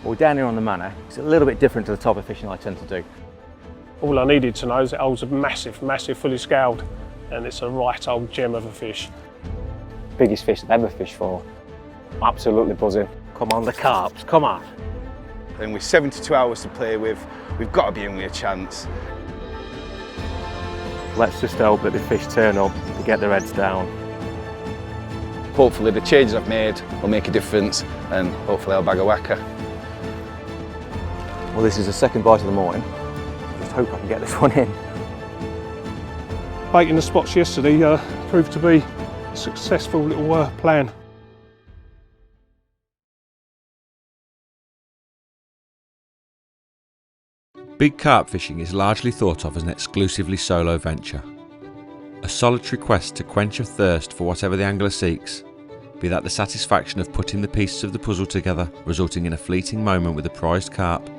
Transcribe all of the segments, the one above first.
Well, down here on the Manor, it's a little bit different to the type of fishing I tend to do. All I needed to know is it holds a massive, fully scaled, and it's a right old gem of a fish. Biggest fish I've ever fished for. Absolutely buzzing. Come on, the carps, come on. And with 72 hours to play with, we've got to be in with a chance. Let's just hope that the fish turn up to get their heads down. Hopefully the changes I've made will make a difference, and hopefully I'll bag a whacker. Well, this is the second bite of the morning. Just hope I can get this one in. Baiting the spots yesterday proved to be a successful little plan. Big carp fishing is largely thought of as an exclusively solo venture. A solitary quest to quench a thirst for whatever the angler seeks, be that the satisfaction of putting the pieces of the puzzle together, resulting in a fleeting moment with a prized carp,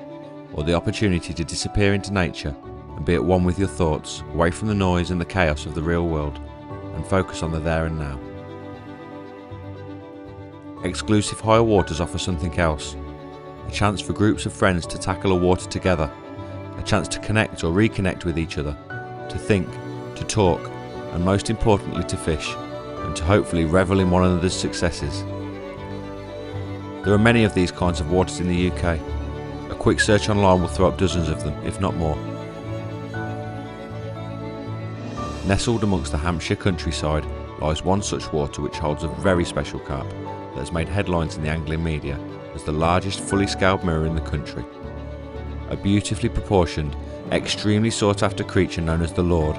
or the opportunity to disappear into nature and be at one with your thoughts, away from the noise and the chaos of the real world, and focus on the there and now. Exclusive higher waters offer something else, a chance for groups of friends to tackle a water together, a chance to connect or reconnect with each other, to think, to talk, and most importantly to fish, and to hopefully revel in one another's successes. There are many of these kinds of waters in the UK. A quick search online will throw up dozens of them, if not more. Nestled amongst the Hampshire countryside lies one such water which holds a very special carp that has made headlines in the angling media as the largest fully scaled mirror in the country. A beautifully proportioned, extremely sought after creature known as the Lord,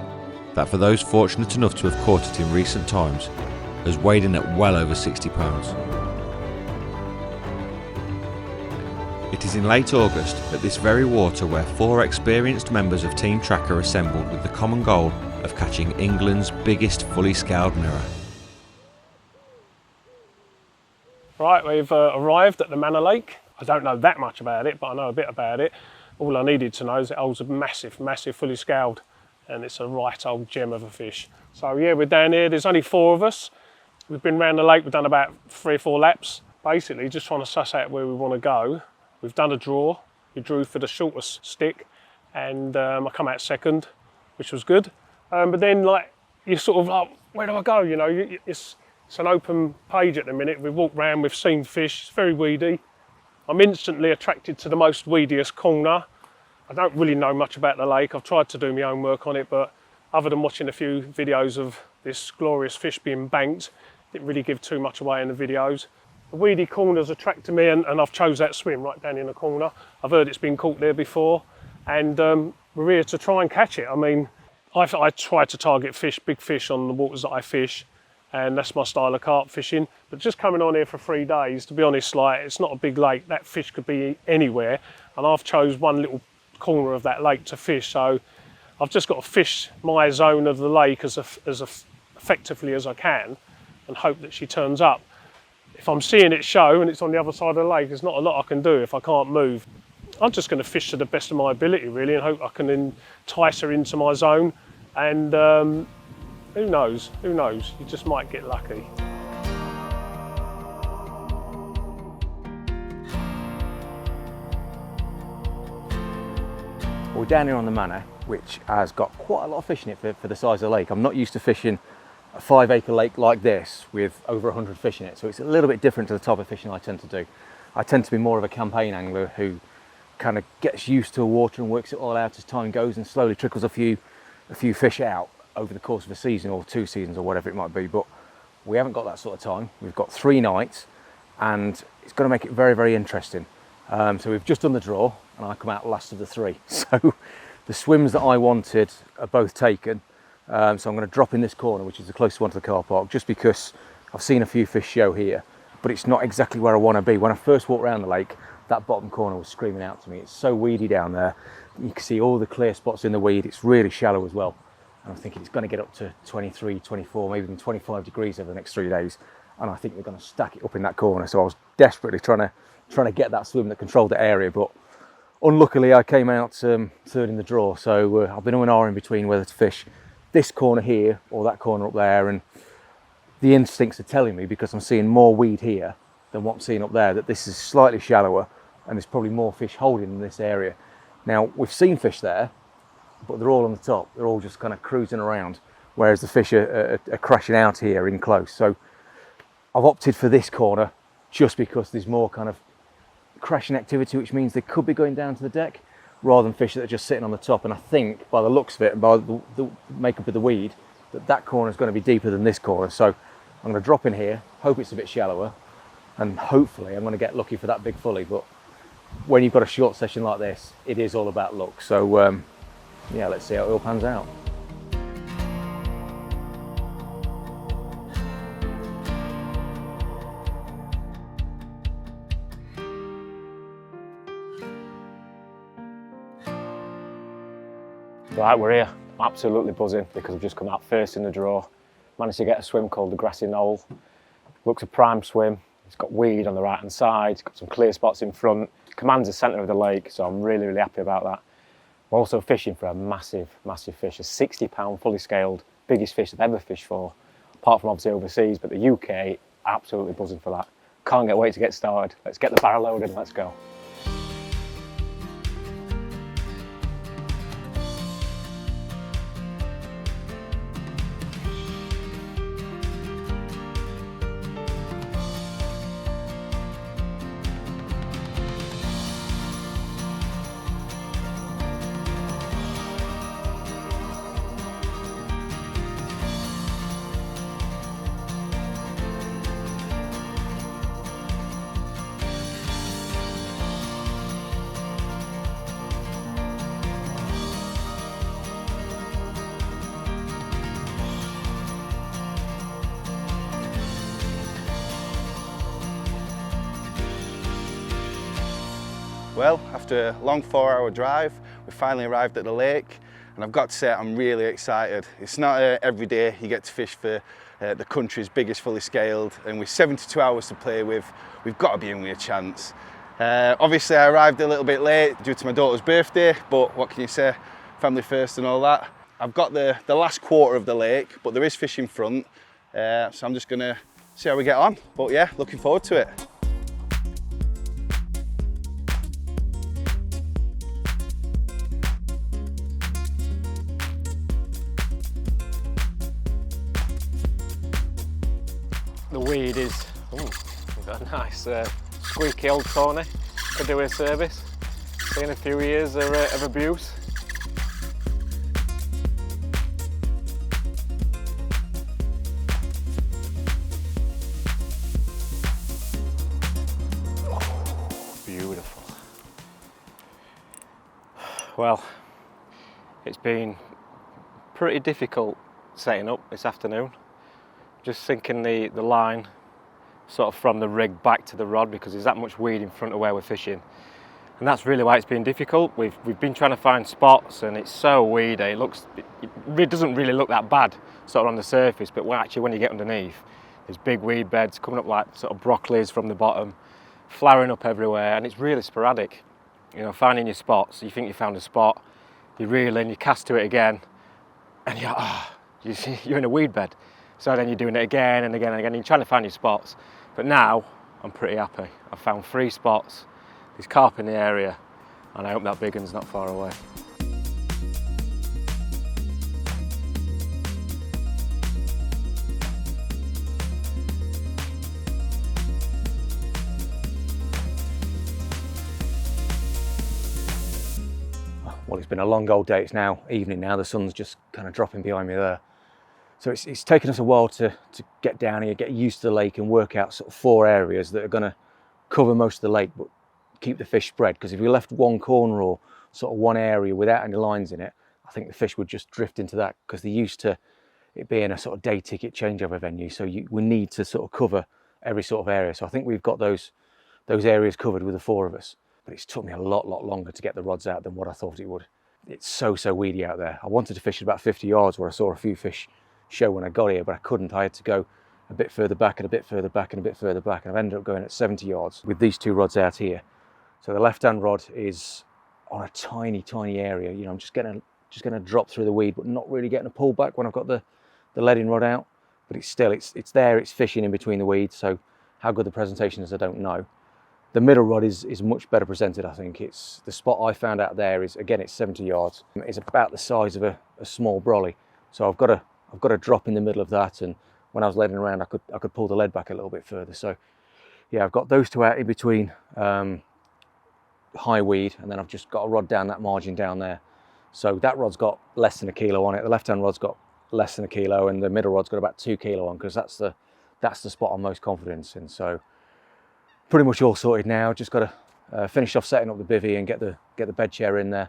that for those fortunate enough to have caught it in recent times, has weighed in at well over 60 pounds. It is in late August at this very water where 4 experienced members of Team Trakker assembled with the common goal of catching England's biggest fully scaled mirror. Right, we've arrived at the Manor Lake. I don't know that much about it, but I know a bit about it. All I needed to know is it holds a massive, fully scaled, and it's a right old gem of a fish. So yeah, we're down here. There's only 4 of us. We've been around the lake. We've done about 3 or 4 laps, basically just trying to suss out where we want to go. We've done a draw. We drew for the shortest stick, and I come out second, which was good. But then, like, you're sort of like, where do I go? You know, it's an open page at the minute. We've walked round, we've seen fish. It's very weedy. I'm instantly attracted to the most weediest corner. I don't really know much about the lake. I've tried to do my own work on it, but other than watching a few videos of this glorious fish being banked, didn't really give too much away in the videos. The weedy corners attracted me, and I've chose that swim right down in the corner. I've heard it's been caught there before, and we're here to try and catch it. I mean, I try to target fish, big fish on the waters that I fish, and that's my style of carp fishing. But just coming on here for 3 days, to be honest, like, it's not a big lake. That fish could be anywhere, and I've chose one little corner of that lake to fish, so I've just got to fish my zone of the lake as effectively as I can and hope that she turns up. If I'm seeing it show and it's on the other side of the lake, there's not a lot I can do if I can't move. I'm just going to fish to the best of my ability, really, and hope I can entice her into my zone, and who knows, you just might get lucky. We're down here on the Manor, which has got quite a lot of fish in it for the size of the lake. I'm not used to fishing a 5-acre lake like this with over 100 fish in it, so it's a little bit different to the type of fishing I tend to do. I tend to be more of a campaign angler who kind of gets used to water and works it all out as time goes and slowly trickles a few fish out over the course of a season or 2 seasons or whatever it might be. But we haven't got that sort of time. We've got 3 nights, and it's going to make it very, very interesting. So we've just done the draw, and I come out last of the 3. So the swims that I wanted are both taken. So I'm going to drop in this corner, which is the closest one to the car park, just because I've seen a few fish show here, but it's not exactly where I want to be. When I first walked around the lake, that bottom corner was screaming out to me. It's so weedy down there. You can see all the clear spots in the weed. It's really shallow as well. And I'm thinking it's going to get up to 23, 24, maybe even 25 degrees over the next 3 days. And I think we're going to stack it up in that corner. So I was desperately trying to get that swim that controlled the area. But unluckily, I came out third in the draw. So I've been in between whether to fish this corner here or that corner up there. And the instincts are telling me, because I'm seeing more weed here than what I'm seeing up there, that this is slightly shallower and there's probably more fish holding in this area. Now, we've seen fish there, but they're all on the top. They're all just kind of cruising around, whereas the fish are crashing out here in close. So I've opted for this corner just because there's more kind of crashing activity, which means they could be going down to the deck rather than fish that are just sitting on the top. And I think by the looks of it and by the makeup of the weed, that corner is going to be deeper than this corner. So I'm going to drop in here, hope it's a bit shallower, and hopefully I'm going to get lucky for that big fully. But when you've got a short session like this, it is all about luck. So yeah, let's see how it all pans out. Right, we're here. Absolutely buzzing because we've just come out first in the draw. Managed to get a swim called the Grassy Knoll. Looks a prime swim. It's got weed on the right hand side. It's got some clear spots in front. Commands the centre of the lake, so I'm really, really happy about that. We're also fishing for a massive, massive fish, a 60-pound fully scaled, biggest fish I've ever fished for, apart from obviously overseas, but the UK, absolutely buzzing for that. Can't wait to get started. Let's get the barrel loaded and let's go. Well, after a long 4-hour drive, we finally arrived at the lake, and I've got to say I'm really excited. It's not every day you get to fish for the country's biggest fully scaled, and with 72 hours to play with, we've got to be in with a chance. Obviously I arrived a little bit late due to my daughter's birthday, but what can you say, family first and all that. I've got the last quarter of the lake, but there is fish in front, so I'm just going to see how we get on. But yeah, looking forward to it. The weed is, we've got a nice squeaky old Tony, could do with a service. Seen a few years of abuse. Oh, beautiful. Well, it's been pretty difficult setting up this afternoon. Just sinking the line sort of from the rig back to the rod because there's that much weed in front of where we're fishing. And that's really why it's been difficult. We've been trying to find spots and it's so weedy. It doesn't really look that bad sort of on the surface, but when you get underneath, there's big weed beds coming up like sort of broccolis from the bottom, flowering up everywhere, and it's really sporadic. You know, finding your spots, you think you found a spot, you reel in, you cast to it again, and you're in a weed bed. So then you're doing it again and again and again. You're trying to find your spots. But now I'm pretty happy. I've found 3 spots. There's carp in the area, and I hope that big one's not far away. Well, it's been a long old day. It's now evening now. The sun's just kind of dropping behind me there. So it's taken us a while to get down here, get used to the lake and work out sort of 4 areas that are going to cover most of the lake but keep the fish spread. Because if we left one corner or sort of one area without any lines in it, I think the fish would just drift into that because they're used to it being a sort of day ticket changeover venue. So we need to sort of cover every sort of area. So I think we've got those areas covered with the 4 of us. But it's took me a lot longer to get the rods out than what I thought it would. It's so weedy out there. I wanted to fish at about 50 yards where I saw a few fish show when I got here, but I couldn't. I had to go a bit further back and a bit further back and a bit further back, and I've ended up going at 70 yards with these 2 rods out here. So the left-hand rod is on a tiny area. You know, I'm just going to drop through the weed, but not really getting a pull back when I've got the leading rod out. But it's there, it's fishing in between the weeds. So how good the presentation is, I don't know. The middle rod is much better presented, I think. It's the spot I found out there is, again, it's 70 yards. It's about the size of a small brolly. So I've got a drop in the middle of that, and when I was leading around, I could pull the lead back a little bit further. So yeah, I've got those two out in between high weed, and then I've just got a rod down that margin down there. So that rod's got less than a kilo on it. The left-hand rod's got less than a kilo, and the middle rod's got about 2 kilo on, because that's the spot I'm most confident in. So pretty much all sorted now. Just got to finish off setting up the bivvy and get the bed chair in there,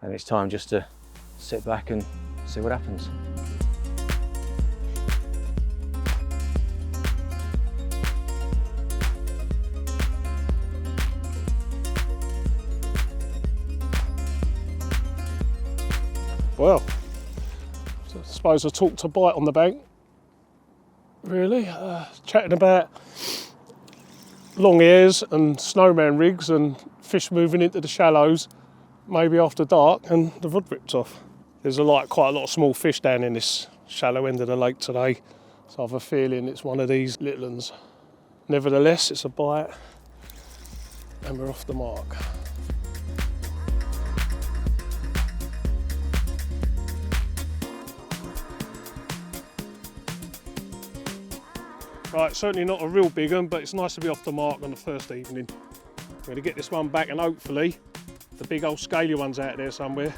and it's time just to sit back and see what happens. Well, I suppose I talked to bite on the bank, really. Chatting about long ears and snowman rigs and fish moving into the shallows, maybe after dark, and the rod ripped off. There's quite a lot of small fish down in this shallow end of the lake today, so I have a feeling it's one of these little ones. Nevertheless, it's a bite, and we're off the mark. Right, certainly not a real big one, but it's nice to be off the mark on the first evening. I'm going to get this one back, and hopefully the big old scaly one's out there somewhere.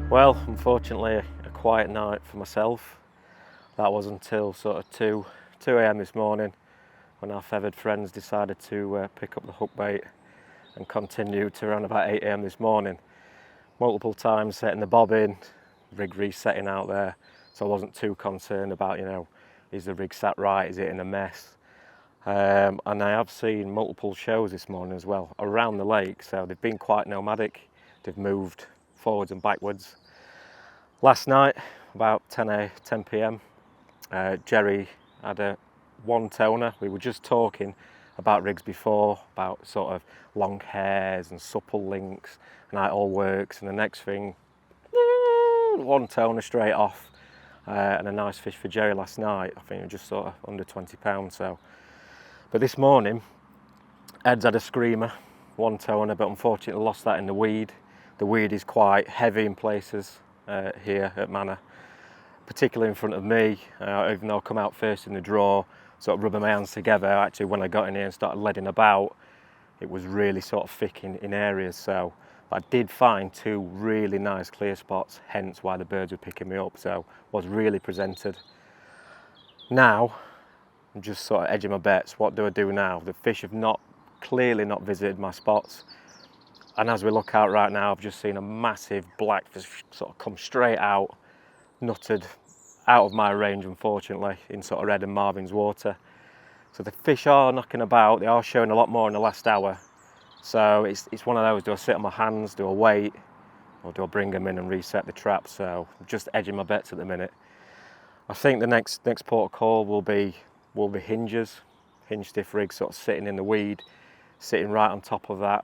Well, unfortunately, a quiet night for myself. That was until sort of 2 a.m. this morning, when our feathered friends decided to pick up the hook bait and continue to around about 8 a.m. this morning. Multiple times setting the bob in, rig resetting out there, so I wasn't too concerned about, is the rig sat right, is it in a mess? And I have seen multiple shows this morning as well around the lake, so they've been quite nomadic. They've moved forwards and backwards. Last night, about 10 p.m, Jerry had a one toner. We were just talking about rigs before, about sort of long hairs and supple links, and how it all works, and the next thing, one toner straight off, and a nice fish for Jerry last night. I think it was just sort of under 20 pounds. So, but this morning, Ed's had a screamer, one toner, but unfortunately lost that in the weed. The weed is quite heavy in places here at Manor, particularly in front of me, even though I come out first in the draw, sort of rubbing my hands together. Actually, when I got in here and started leading about, it was really sort of thick in areas. So I did find 2 really nice clear spots, hence why the birds were picking me up. So was really presented. Now I'm just sort of edging my bets. What do I do now? The fish have clearly not visited my spots. And as we look out right now, I've just seen a massive black fish sort of come straight out, nutted out of my range, unfortunately, in sort of Red and Marvin's water. So the fish are knocking about. They are showing a lot more in the last hour. So it's one of those, do I sit on my hands, do I wait, or do I bring them in and reset the trap? So I'm just edging my bets at the minute. I think the next port of call will be hinges, hinge stiff rigs sort of sitting in the weed, sitting right on top of that.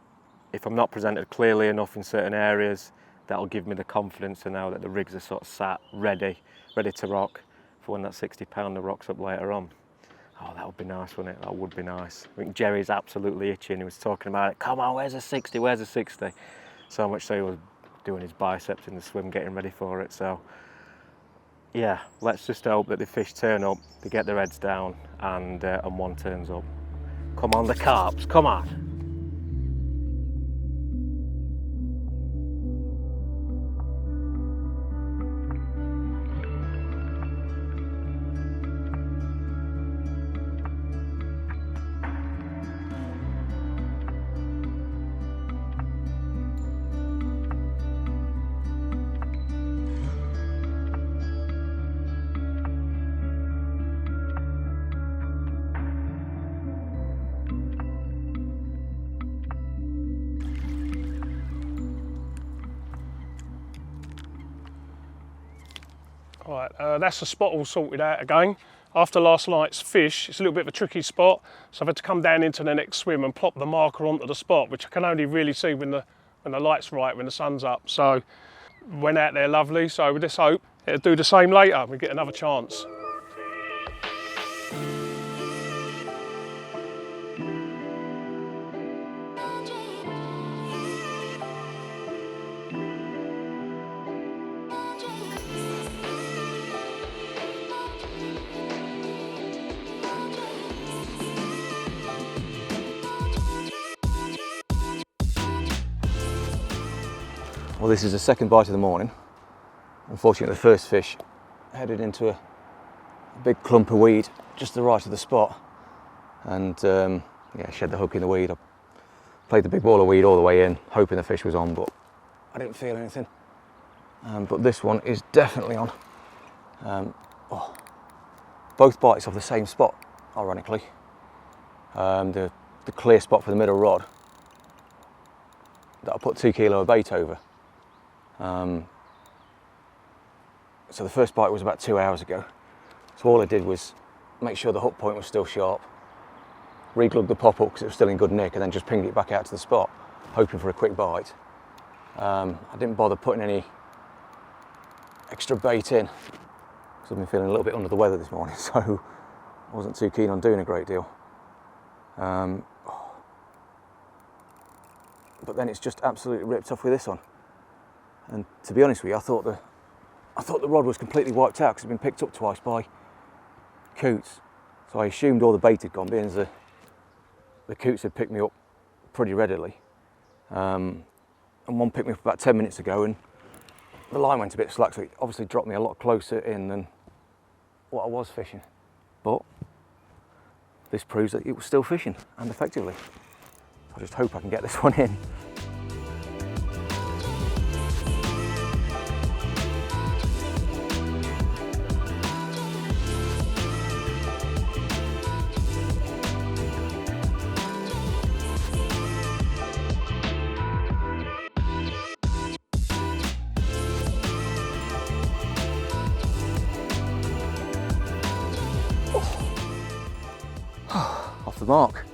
If I'm not presented clearly enough in certain areas, that'll give me the confidence to know that the rigs are sort of sat ready to rock for when that 60-pounder rocks up later on. Oh, that would be nice, wouldn't it? That would be nice. I think Jerry's absolutely itching. He was talking about it. Come on, where's a 60? Where's a 60? So much so he was doing his biceps in the swim, getting ready for it. So yeah, let's just hope that the fish turn up, they get their heads down, and one turns up. Come on, the carps, come on. Right, that's the spot all sorted out again. after last night's fish, it's a little bit of a tricky spot, so I've had to come down into the next swim and plop the marker onto the spot, which I can only really see when the light's right, when the sun's up. So went out there lovely, so with this hope it'll do the same later, we get another chance. Well, this is the second bite of the morning. Unfortunately, the first fish headed into a big clump of weed just to the right of the spot, and yeah, shed the hook in the weed. I played the big ball of weed all the way in, hoping the fish was on, but I didn't feel anything. But this one is definitely on. Both bites off the same spot, ironically. The clear spot for the middle rod that I put 2 kilo of bait over. So the first bite was about 2 hours ago. So all I did was make sure the hook point was still sharp, re-glugged the pop hook because it was still in good nick, and then just pinged it back out to the spot, hoping for a quick bite. I didn't bother putting any extra bait in because I've been feeling a little bit under the weather this morning, so I wasn't too keen on doing a great deal. But then it's just absolutely ripped off with this on. And to be honest with you, I thought the rod was completely wiped out because it's been picked up twice by coots. So I assumed all the bait had gone, being as the coots had picked me up pretty readily. And one picked me up about 10 minutes ago, and the line went a bit slack, so it obviously dropped me a lot closer in than what I was fishing. But this proves that it was still fishing, and effectively. I just hope I can get this one in. Off the mark.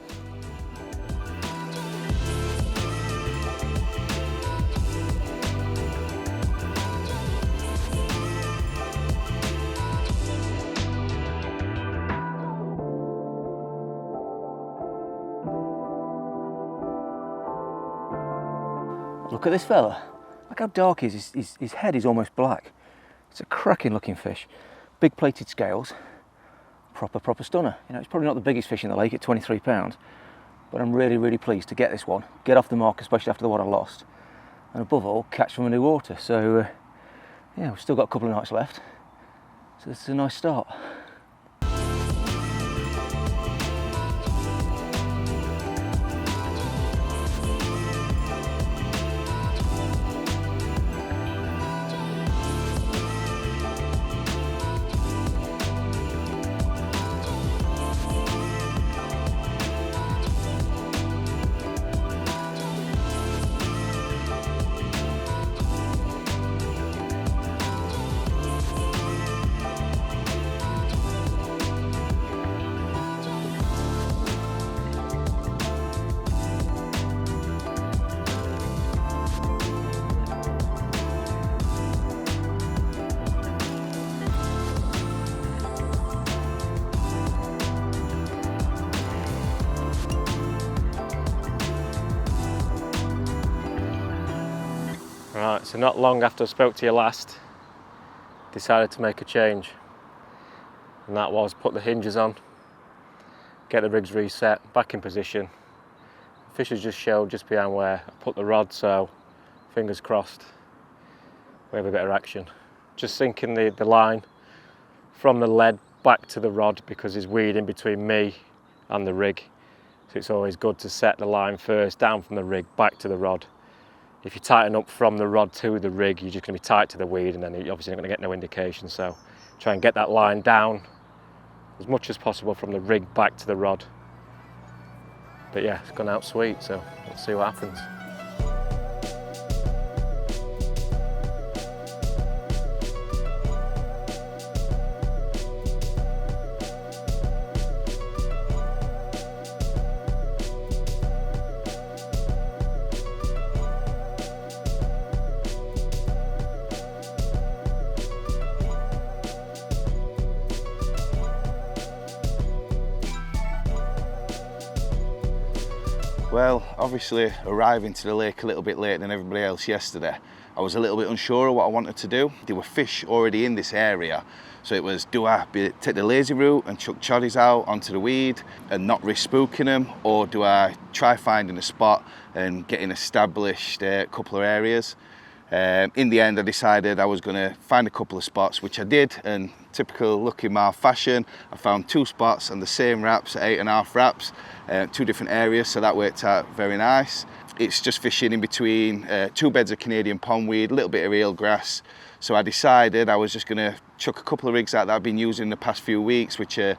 Look at this fella. Look how dark he is. His head is almost black. It's a cracking looking fish. Big plated scales. Proper stunner. You know, it's probably not the biggest fish in the lake at 23 pounds, but I'm really pleased to get this one, get off the mark, especially after the one I lost, and above all, catch from a new water. So yeah, we've still got a couple of nights left, so this is a nice start. Right, so not long after I spoke to you last, decided to make a change, and that was put the hinges on, get the rigs reset, back in position. The fish has just showed just behind where I put the rod, so fingers crossed we have a bit of action. Just sinking the line from the lead back to the rod because there's weed in between me and the rig, so it's always good to set the line first, down from the rig, back to the rod. If you tighten up from the rod to the rig, you're just going to be tight to the weed, and then you're obviously not going to get no indication. So try and get that line down as much as possible from the rig back to the rod. But yeah, it's gone out sweet, so let's see what happens. Well, obviously arriving to the lake a little bit later than everybody else yesterday, I was a little bit unsure of what I wanted to do. There were fish already in this area, so it was, do I take the lazy route and chuck choddies out onto the weed and not risk spooking them, or do I try finding a spot and getting established a couple of areas? In the end, I decided I was going to find a couple of spots, which I did, and typical Lucky Marv fashion, I found 2 spots on the same wraps at 8.5 wraps, 2 different areas, so that worked out very nice. It's just fishing in between 2 beds of Canadian pondweed, a little bit of eelgrass. So I decided I was just going to chuck a couple of rigs out that I've been using the past few weeks, which are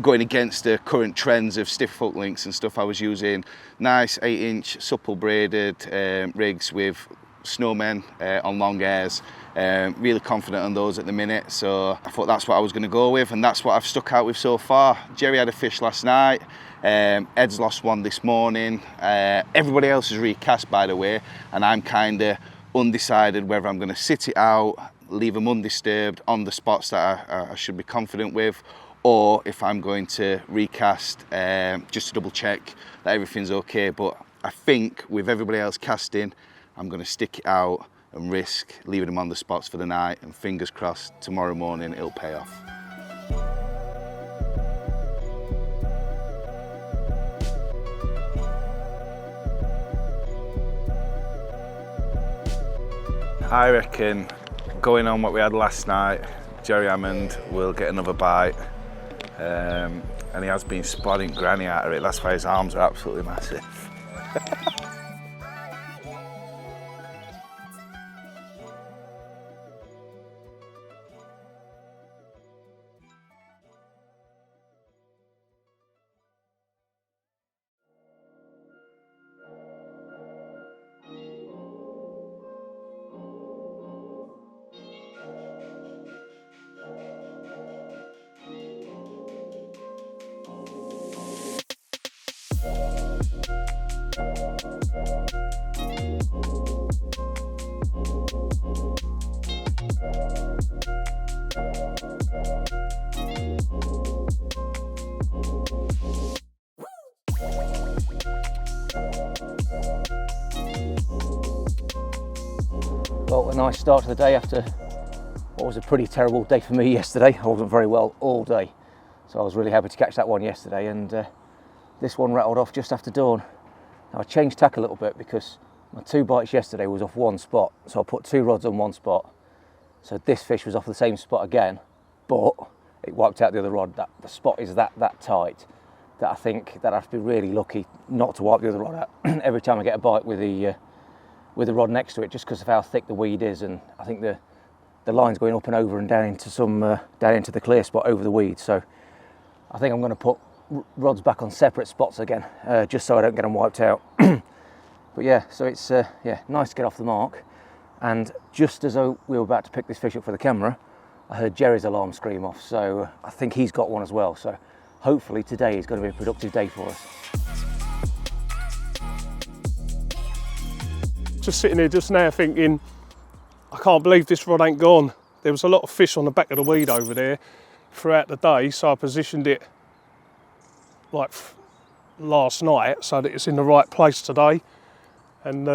going against the current trends of stiff hook links and stuff. I was using nice 8-inch supple braided rigs with snowmen on long hairs. Really confident on those at the minute, so I thought that's what I was going to go with, and that's what I've stuck out with so far. Jerry had a fish last night, Ed's lost one this morning, everybody else is recast, by the way, and I'm kind of undecided whether I'm going to sit it out, leave them undisturbed on the spots that I should be confident with, or if I'm going to recast just to double check that everything's okay. But I think with everybody else casting, I'm going to stick it out and risk leaving them on the spots for the night, and fingers crossed tomorrow morning it'll pay off. I reckon, going on what we had last night, Jerry Hammond will get another bite, and he has been spotting granny out of it. That's why his arms are absolutely massive. Well, a nice start to the day after what was a pretty terrible day for me yesterday. I wasn't very well all day, so I was really happy to catch that one yesterday, and this one rattled off just after dawn. Now I changed tack a little bit because my 2 bites yesterday was off one spot, so I put 2 rods on one spot. So this fish was off the same spot again, but it wiped out the other rod. The spot is that tight that I think that I have to be really lucky not to wipe the other rod out every time I get a bite with the rod next to it, just because of how thick the weed is, and I think the line's going up and over and down into down into the clear spot over the weed. So I think I'm going to put rods back on separate spots again, just so I don't get them wiped out. But yeah, so it's nice to get off the mark. And just as we were about to pick this fish up for the camera, I heard Jerry's alarm scream off, so I think he's got one as well. So hopefully today is going to be a productive day for us. Just sitting here just now thinking, I can't believe this rod ain't gone. There was a lot of fish on the back of the weed over there throughout the day, so I positioned it like last night so that it's in the right place today. And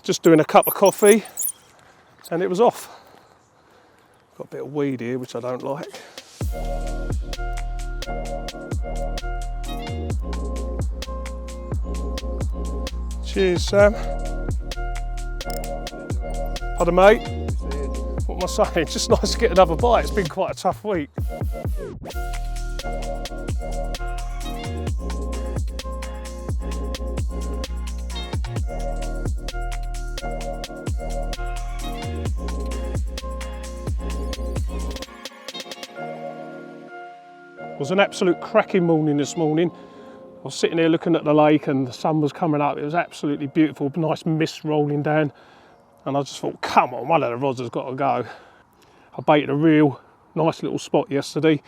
just doing a cup of coffee and it was off. Got a bit of weed here which I don't like. Cheers, Sam. Pardon, mate? What am I saying? It's just nice to get another bite. It's been quite a tough week. It was an absolute cracking morning this morning. I was sitting here looking at the lake and the sun was coming up. It was absolutely beautiful, nice mist rolling down. And I just thought, come on, one of the rods has got to go. I baited a real nice little spot yesterday.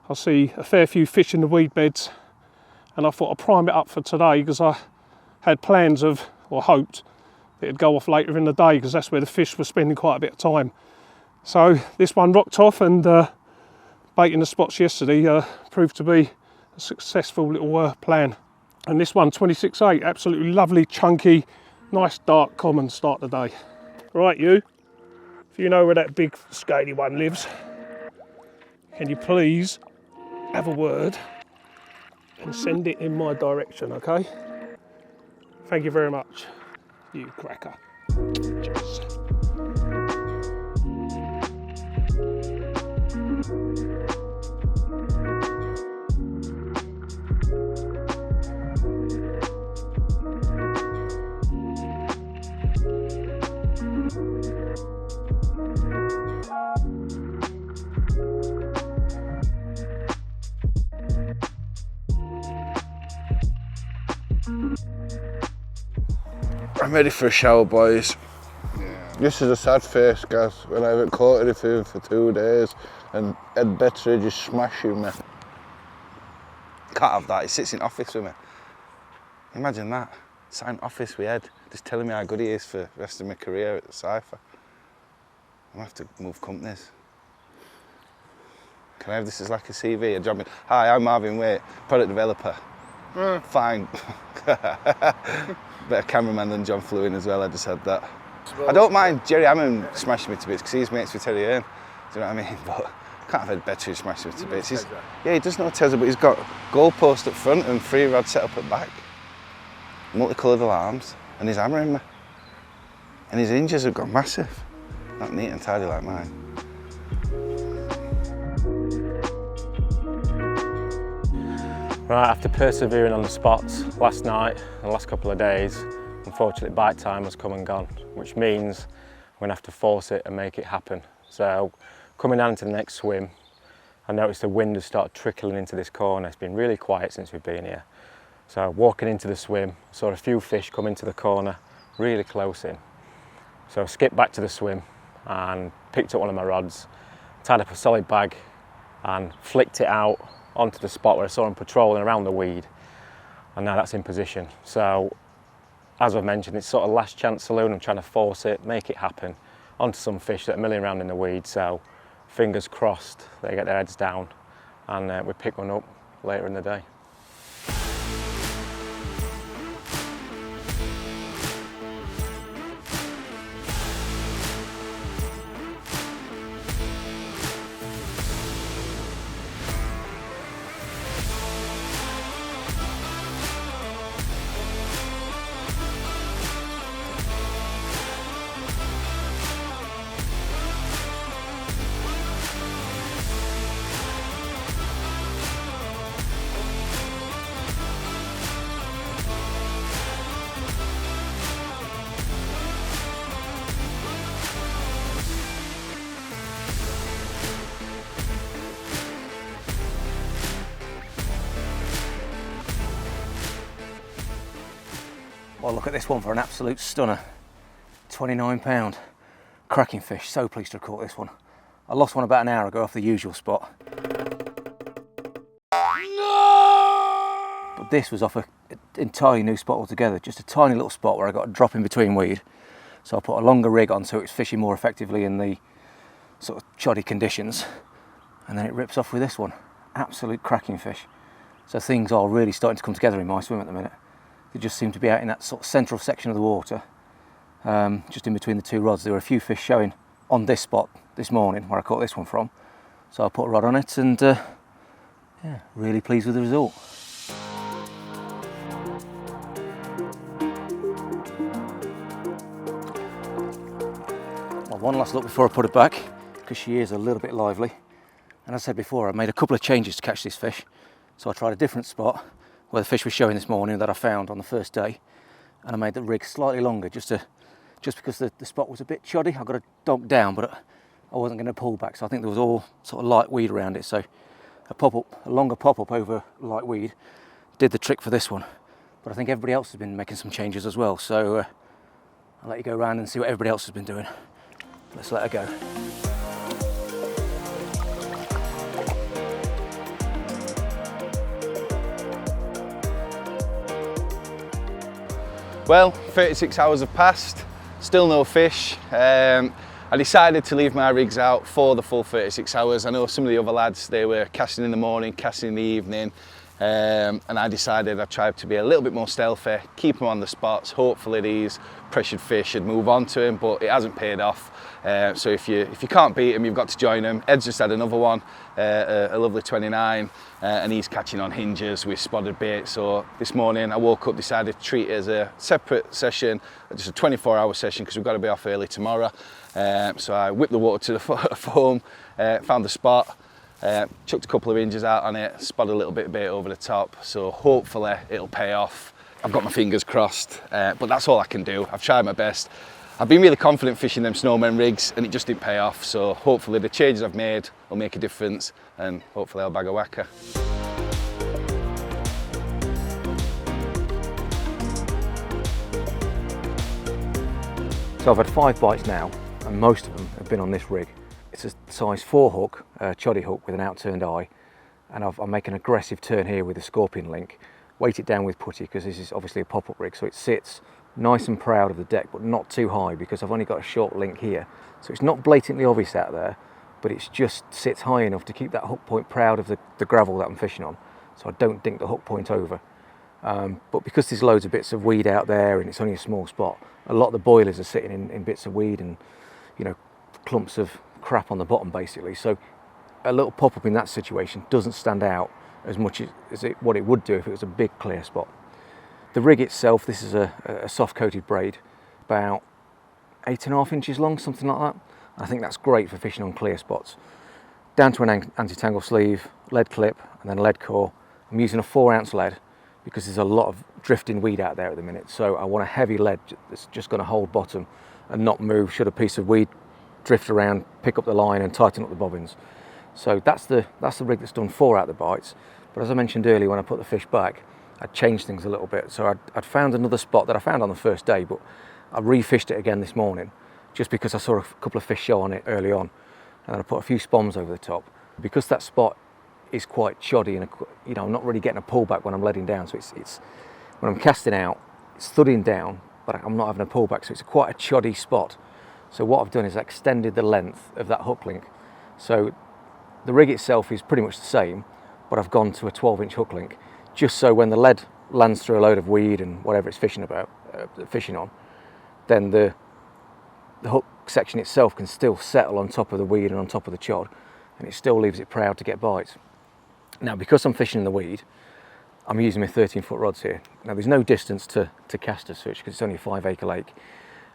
I see a fair few fish in the weed beds, and I thought I'd prime it up for today because I had plans of, or hoped, that it'd go off later in the day because that's where the fish were spending quite a bit of time. So this one rocked off, and baiting the spots yesterday proved to be a successful little plan. And this one, 26.8, absolutely lovely, chunky, nice dark common start the day. Right, you, if you know where that big scaly one lives, can you please have a word and send it in my direction, okay? Thank you very much, you cracker. Cheers. I'm ready for a shower, boys. This is a sad face, guys, when I haven't caught anything for 2 days and Ed Betteridge is smashing me. Can't have that, he sits in office with me. Imagine that, sat in office with Ed, just telling me how good he is for the rest of my career at the Cypher. I'm gonna have to move companies. Can I have this as like a CV, a job? Hi, I'm Marvin Wait, product developer. Fine. Better cameraman than John Fluin as well, I just had that. I don't mind Jerry Hammond smashing me to bits because he's mates with Terry Hearn, do you know what I mean? But I can't have Ed Betteridge smashing me to bits. Yeah, he does know Tesla, but he's got goalpost up front and 3 rod set up at back. Multicoloured alarms, and he's hammering me. And his hinges have got massive. Not neat and tidy like mine. Right, after persevering on the spots last night and the last couple of days, unfortunately bite time has come and gone, which means I'm going to have to force it and make it happen. So coming down to the next swim, I noticed the wind has started trickling into this corner. It's been really quiet since we've been here. So walking into the swim, saw a few fish come into the corner, really close in. So I skipped back to the swim and picked up one of my rods, tied up a solid bag and flicked it out onto the spot where I saw him patrolling around the weed, and now that's in position. So as I've mentioned, it's sort of last chance saloon. I'm trying to force it, make it happen onto some fish that are milling around in the weed. So fingers crossed they get their heads down and we pick one up later in the day. Well, look at this one for an absolute stunner. 29 pound cracking fish. So pleased to have caught this one. I lost one about an hour ago off the usual spot. No! But this was off an entirely new spot altogether. Just a tiny little spot where I got a drop in between weed. So I put a longer rig on so it was fishing more effectively in the sort of choddy conditions. And then it rips off with this one. Absolute cracking fish. So things are really starting to come together in my swim at the minute. They just seem to be out in that sort of central section of the water, just in between the 2 rods. There were a few fish showing on this spot this morning where I caught this one from. So I put a rod on it and yeah, really pleased with the result. Well, one last look before I put it back, because she is a little bit lively. And as I said before, I made a couple of changes to catch this fish. So I tried a different spot where the fish was showing this morning that I found on the first day, and I made the rig slightly longer just because the spot was a bit choddy. I got it docked down, but I wasn't going to pull back, so I think there was all sort of light weed around it. So a longer pop-up over light weed did the trick for this one. But I think everybody else has been making some changes as well, so I'll let you go around and see what everybody else has been doing. Let's let her go. Well, 36 hours have passed, still no fish. I decided to leave my rigs out for the full 36 hours. I know some of the other lads, they were casting in the morning, casting in the evening. and I decided I'd try to be a little bit more stealthy, keep them on the spots. Hopefully these pressured fish would move on to him, but it hasn't paid off. So if you can't beat him, you've got to join him. Ed's just had another one, a lovely 29, and he's catching on hinges with spotted bait. So this morning I woke up, decided to treat it as a separate session, just a 24-hour session, because we've got to be off early tomorrow. So I whipped the water to the foam, found the spot, chucked a couple of hinges out on it, spotted a little bit of bait over the top. So hopefully it'll pay off. I've got my fingers crossed, but that's all I can do. I've tried my best. I've been really confident fishing them snowman rigs, and it just didn't pay off. So hopefully the changes I've made will make a difference, and hopefully I'll bag a whacker. So I've had 5 bites now, and most of them have been on this rig. It's a size 4 hook, choddy hook with an outturned eye, and I'm making an aggressive turn here with a scorpion link. Weight it down with putty, because this is obviously a pop-up rig, so it sits nice and proud of the deck, but not too high, because I've only got a short link here. So it's not blatantly obvious out there, but it just sits high enough to keep that hook point proud of the gravel that I'm fishing on, so I don't dink the hook point over. But because there's loads of bits of weed out there and it's only a small spot, a lot of the boilers are sitting in bits of weed and, you know, clumps of crap on the bottom basically. So a little pop-up in that situation doesn't stand out as much as what it would do if it was a big clear spot. The rig itself, this is a soft coated braid, about 8.5 inches long, something like that. I think that's great for fishing on clear spots. Down to an anti-tangle sleeve, lead clip, and then a lead core. I'm using a 4-ounce lead because there's a lot of drifting weed out there at the minute. So I want a heavy lead that's just going to hold bottom and not move should a piece of weed drift around, pick up the line and tighten up the bobbins. So that's the rig that's done 4 out the bites. But as I mentioned earlier, when I put the fish back, I'd changed things a little bit. So I'd found another spot that I found on the first day, but I refished it again this morning just because I saw a couple of fish show on it early on, and then I put a few spoms over the top. Because that spot is quite shoddy and, you know, I'm not really getting a pullback when I'm letting down. So it's when I'm casting out, it's thudding down, but I'm not having a pullback. So it's quite a shoddy spot. So what I've done is extended the length of that hook link. So the rig itself is pretty much the same, but I've gone to a 12-inch hook link, just so when the lead lands through a load of weed and whatever it's fishing on, then the hook section itself can still settle on top of the weed and on top of the chod, and it still leaves it proud to get bites. Now, because I'm fishing in the weed, I'm using my 13-foot rods here. Now, there's no distance to cast as such because it's only a 5-acre lake,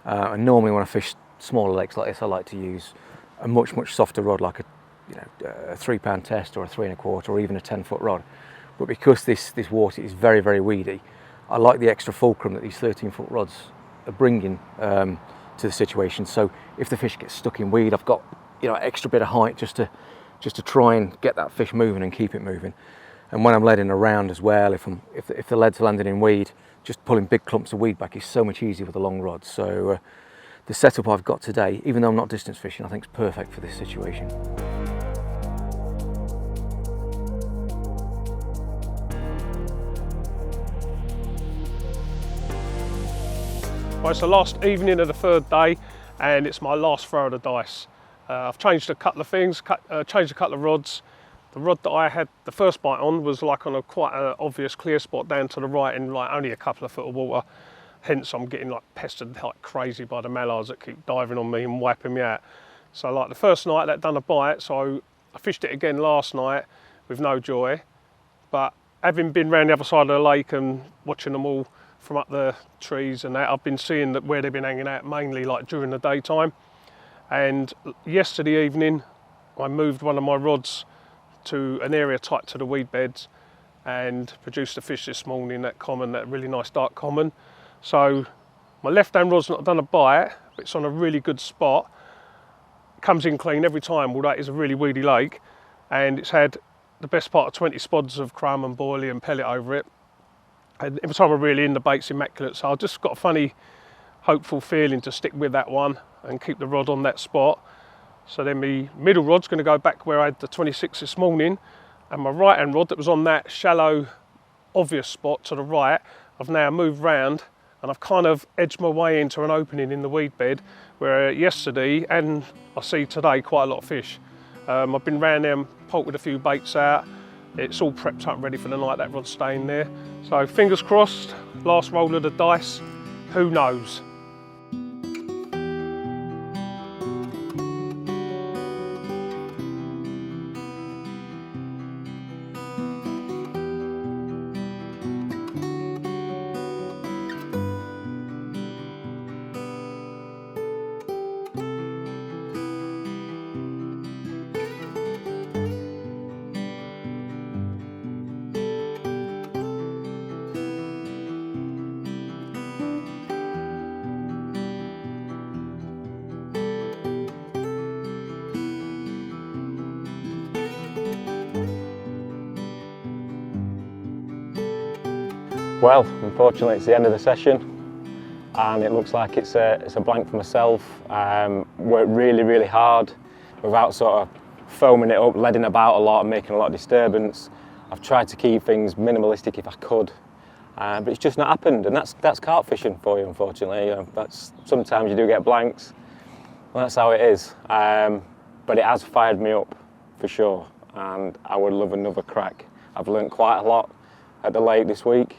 and normally when I fish smaller lakes like this, I like to use a much softer rod, like a 3-pound test or a 3 1/4 or even a 10-foot rod. But because this water is very weedy, I like the extra fulcrum that these 13-foot rods are bringing to the situation. So if the fish gets stuck in weed, I've got, you know, extra bit of height just to try and get that fish moving and keep it moving. And when I'm leading around as well, if the lead's landing in weed, just pulling big clumps of weed back is so much easier with a long rod. So the setup I've got today, even though I'm not distance fishing, I think is perfect for this situation. Well, it's the last evening of the 3rd day, and it's my last throw of the dice. I've changed a couple of things, changed a couple of rods. The rod that I had the first bite on was like on a quite obvious clear spot down to the right in like only a couple of foot of water. Hence I'm getting like pestered like crazy by the mallards that keep diving on me and wiping me out. So like the first night that done a bite, so I fished it again last night with no joy. But having been round the other side of the lake and watching them all from up the trees and that, I've been seeing that where they've been hanging out mainly like during the daytime. And yesterday evening I moved one of my rods to an area tight to the weed beds and produced a fish this morning, that common, that really nice dark common. So my left hand rod's not done a bite, but it's on a really good spot. It comes in clean every time, although it is a really weedy lake, and it's had the best part of 20 spods of crumb and boilie and pellet over it. And every time I reel in, the bait's immaculate, so I've just got a funny, hopeful feeling to stick with that one and keep the rod on that spot. So then my middle rod's going to go back where I had the 26 this morning, and my right hand rod that was on that shallow, obvious spot to the right, I've now moved round and I've kind of edged my way into an opening in the weed bed where yesterday and I see today quite a lot of fish. I've been round there and polted a few baits out, it's all prepped up ready for the night, that rod's staying there. So fingers crossed, last roll of the dice, who knows? Well, unfortunately it's the end of the session and it looks like it's a blank for myself. Worked really hard without sort of foaming it up, leading about a lot and making a lot of disturbance. I've tried to keep things minimalistic if I could, but it's just not happened, and that's carp fishing for you, unfortunately. Sometimes you do get blanks, and that's how it is. But it has fired me up for sure, and I would love another crack. I've learnt quite a lot at the lake this week.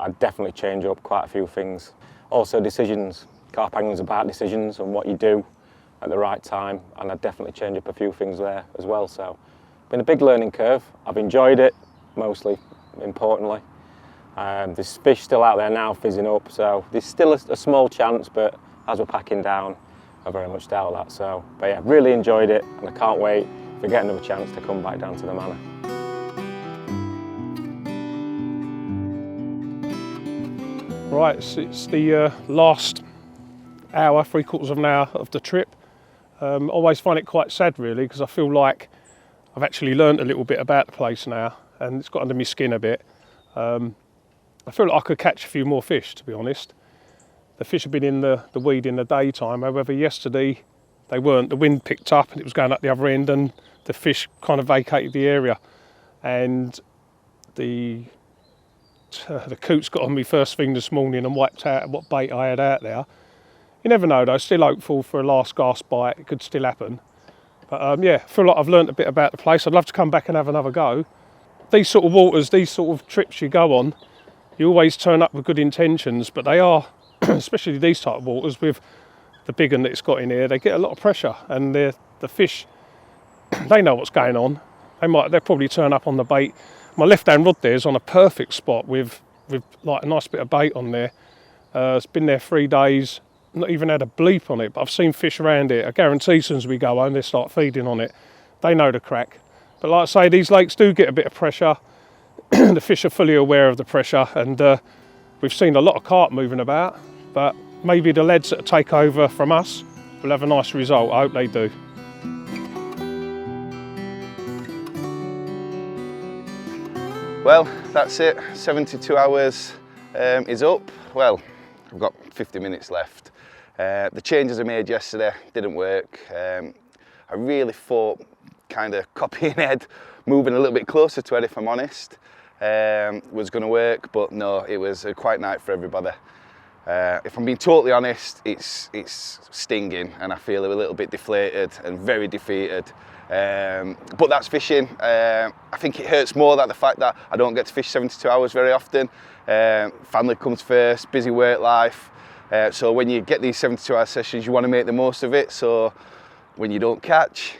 I'd definitely change up quite a few things. Also decisions. Carp angling's about decisions and what you do at the right time, and I'd definitely change up a few things there as well. So, been a big learning curve. I've enjoyed it, mostly, importantly. There's fish still out there now fizzing up, so there's still a small chance, but as we're packing down, I very much doubt that. So, but yeah, really enjoyed it, and I can't wait if I get another chance to come back down to the Manor. Right, it's the last hour, 3/4 of an hour of the trip. Always find it quite sad really, because I feel like I've actually learnt a little bit about the place now and it's got under my skin a bit. I feel like I could catch a few more fish, to be honest. The fish have been in the weed in the daytime, however yesterday they weren't. The wind picked up and it was going up the other end and the fish kind of vacated the area, and the coots got on me first thing this morning and wiped out what bait I had out there. You never know though, still hopeful for a last gasp bite, it could still happen. But yeah, I feel like I've learnt a bit about the place. I'd love to come back and have another go. These sort of waters, these sort of trips you go on, you always turn up with good intentions, but they are, especially these type of waters with the big one that it's got in here, they get a lot of pressure, and the fish, they know what's going on. They'll probably turn up on the bait. My left-hand rod there is on a perfect spot with like a nice bit of bait on there. It's been there 3 days, not even had a bleep on it, but I've seen fish around it. I guarantee as soon as we go home, they start feeding on it. They know the crack. But like I say, these lakes do get a bit of pressure. The fish are fully aware of the pressure, and we've seen a lot of carp moving about, but maybe the leads that take over from us will have a nice result. I hope they do. Well, that's it. 72 hours is up. Well, I've got 50 minutes left. The changes I made yesterday didn't work. I really thought kind of copying Ed, moving a little bit closer to Ed, if I'm honest, was going to work, but no, it was a quiet night for everybody. If I'm being totally honest, it's stinging and I feel a little bit deflated and very defeated. But that's fishing. I think it hurts more that the fact that I don't get to fish 72 hours very often. Family comes first, busy work life. So when you get these 72-hour sessions, you want to make the most of it. So when you don't catch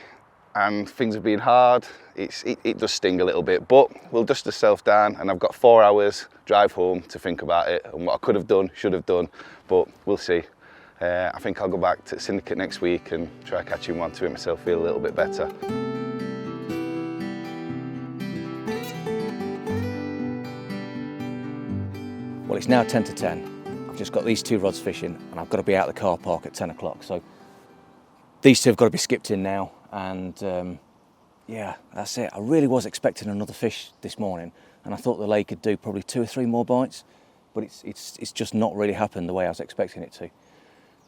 and things have been hard, it does sting a little bit. But we'll dust ourselves down, and I've got 4 hours drive home to think about it and what I could have done, should have done. But we'll see. I think I'll go back to Syndicate next week and try catching one to make myself feel a little bit better. Well, it's now 10 to 10. I've just got these 2 rods fishing and I've got to be out of the car park at 10 o'clock. So these 2 have got to be skipped in now, and yeah, that's it. I really was expecting another fish this morning, and I thought the lake could do probably 2 or 3 more bites, but it's just not really happened the way I was expecting it to.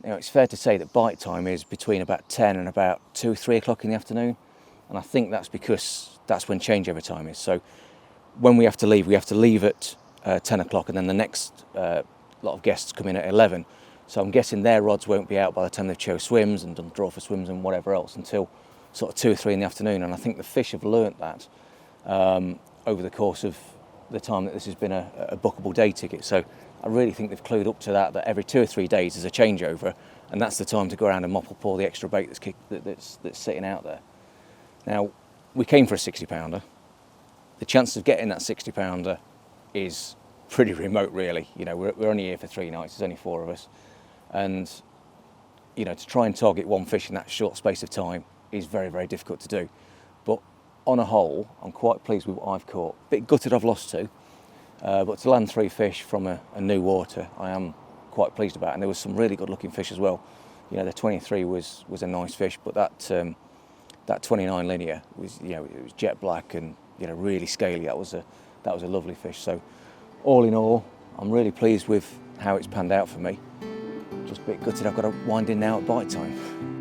You know, it's fair to say that bite time is between about 10 and about 2 or 3 o'clock in the afternoon, and I think that's because that's when changeover time is. So when we have to leave at 10 o'clock, and then the next lot of guests come in at 11. So I'm guessing their rods won't be out by the time they've chose swims and done draw for swims and whatever else until sort of 2 or 3 in the afternoon. And I think the fish have learnt that. over the course of the time that this has been a bookable day ticket. So I really think they've clued up to that every 2 or 3 days there's a changeover, and that's the time to go around and mop up all the extra bait that's sitting out there. Now, we came for a 60 pounder. The chance of getting that 60 pounder is pretty remote, really. You know, we're only here for 3 nights, there's only 4 of us. And, you know, to try and target one fish in that short space of time is very, very difficult to do. But on a whole, I'm quite pleased with what I've caught. Bit gutted I've lost 2, but to land 3 fish from a new water, I am quite pleased about. And there was some really good looking fish as well. You know, the 23 was a nice fish, but that 29 linear was, you know, it was jet black and, you know, really scaly. That was a lovely fish. So all in all, I'm really pleased with how it's panned out for me. Just a bit gutted I've got to wind in now at bite time.